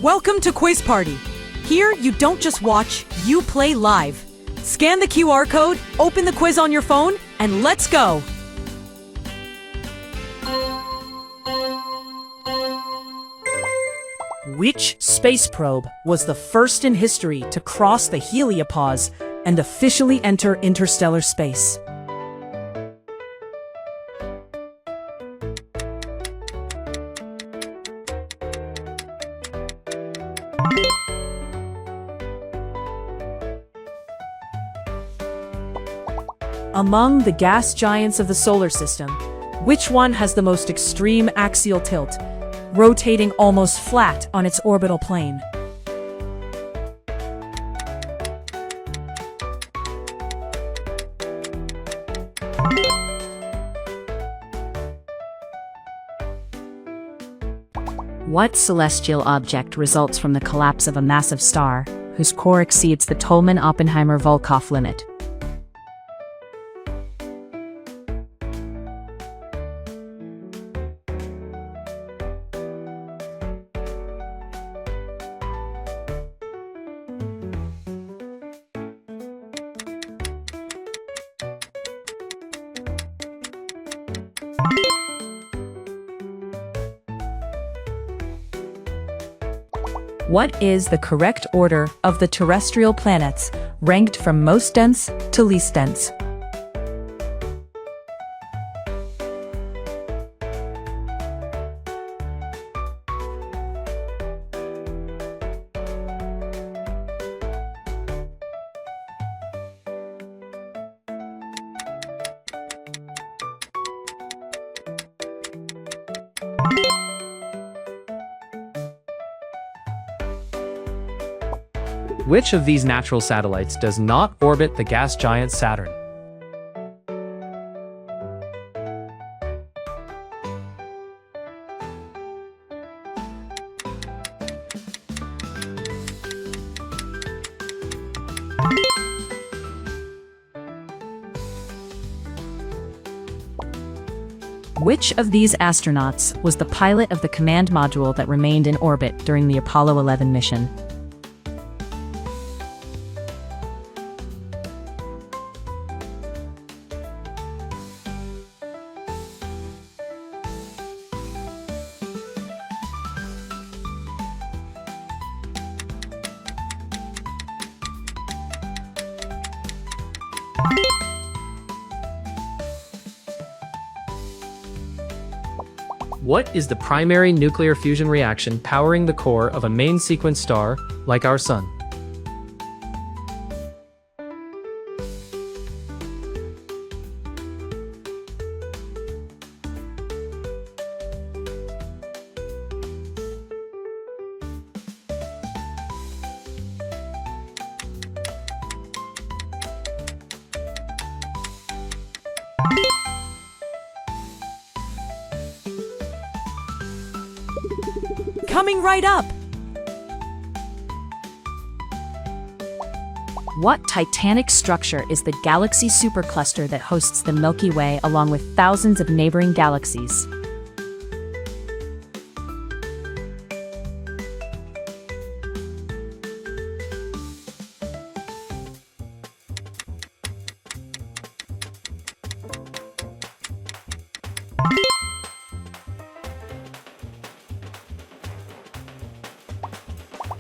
Welcome to Quiz Party. Here, you don't just watch, you play live. Scan the QR code, open the quiz on your phone, and let's go! Which space probe was the first in history to cross the heliopause and officially enter interstellar space? Among the gas giants of the solar system, which one has the most extreme axial tilt, rotating almost flat on its orbital plane? What celestial object results from the collapse of a massive star, whose core exceeds the Tolman-Oppenheimer-Volkoff limit? What is the correct order of the terrestrial planets, ranked from most dense to least dense? Which of these natural satellites does not orbit the gas giant Saturn? Which of these astronauts was the pilot of the command module that remained in orbit during the Apollo 11 mission? What is the primary nuclear fusion reaction powering the core of a main sequence star like our Sun? Coming right up! What titanic structure is the galaxy supercluster that hosts the Milky Way along with thousands of neighboring galaxies?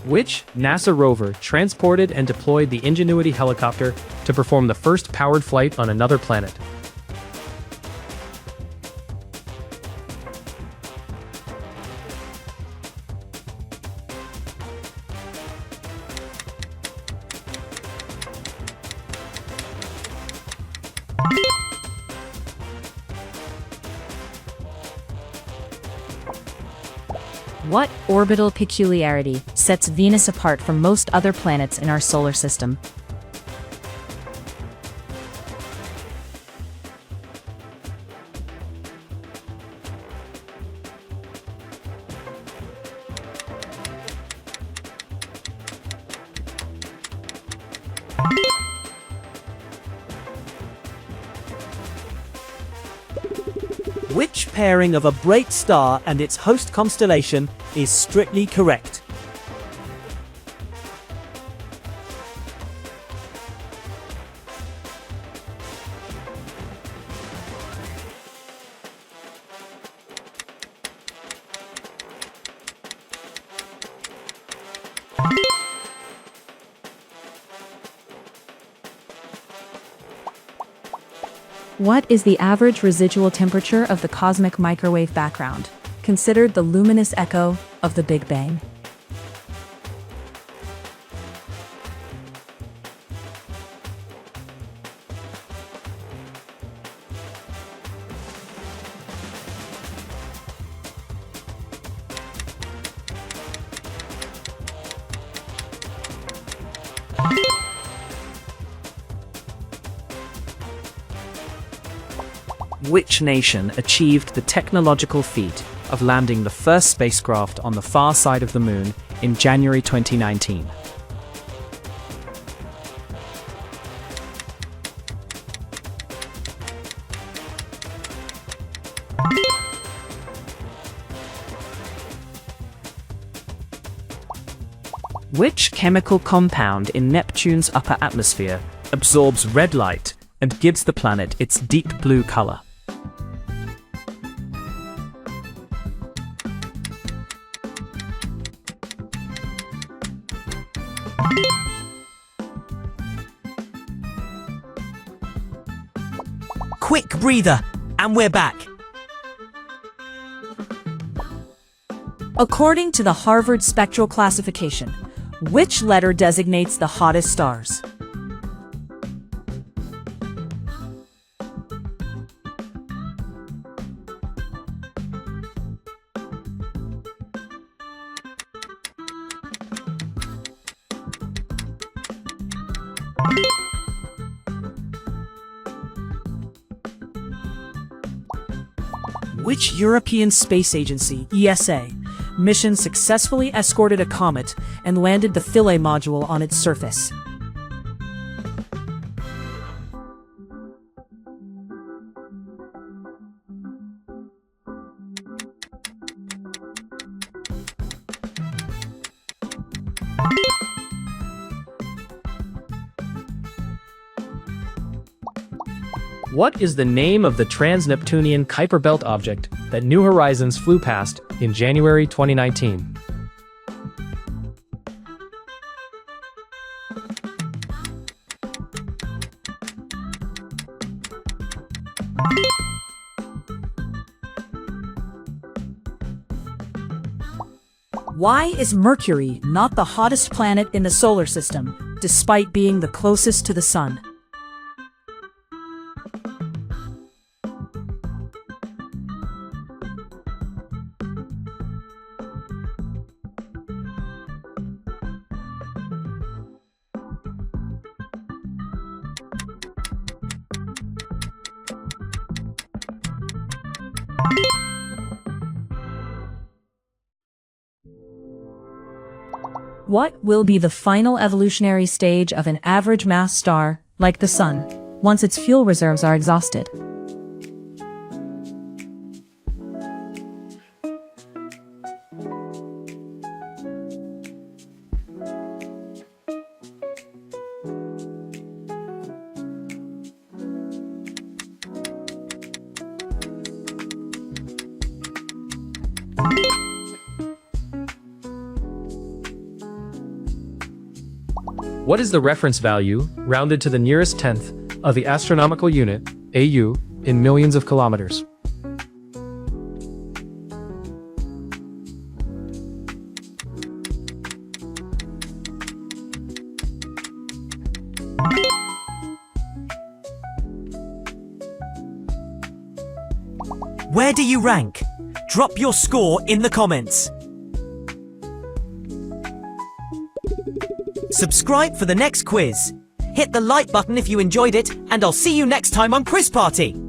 Which NASA rover transported and deployed the Ingenuity helicopter to perform the first powered flight on another planet? What orbital peculiarity sets Venus apart from most other planets in our solar system? Which pairing of a bright star and its host constellation is strictly correct? What is the average residual temperature of the cosmic microwave background, considered the luminous echo of the Big Bang? Which nation achieved the technological feat of landing the first spacecraft on the far side of the moon in January 2019? Which chemical compound in Neptune's upper atmosphere absorbs red light and gives the planet its deep blue color? Quick breather, and we're back. According to the Harvard Spectral Classification, which letter designates the hottest stars? Which European Space Agency, ESA, mission successfully escorted a comet and landed the Philae module on its surface? What is the name of the trans-Neptunian Kuiper Belt object that New Horizons flew past in January 2019? Why is Mercury not the hottest planet in the solar system, despite being the closest to the Sun? What will be the final evolutionary stage of an average mass star, like the Sun, once its fuel reserves are exhausted? What is the reference value, rounded to the nearest tenth, of the astronomical unit, AU, in millions of kilometers? Where do you rank? Drop your score in the comments. Subscribe for the next quiz. Hit the like button if you enjoyed it, and I'll see you next time on Quiz Party.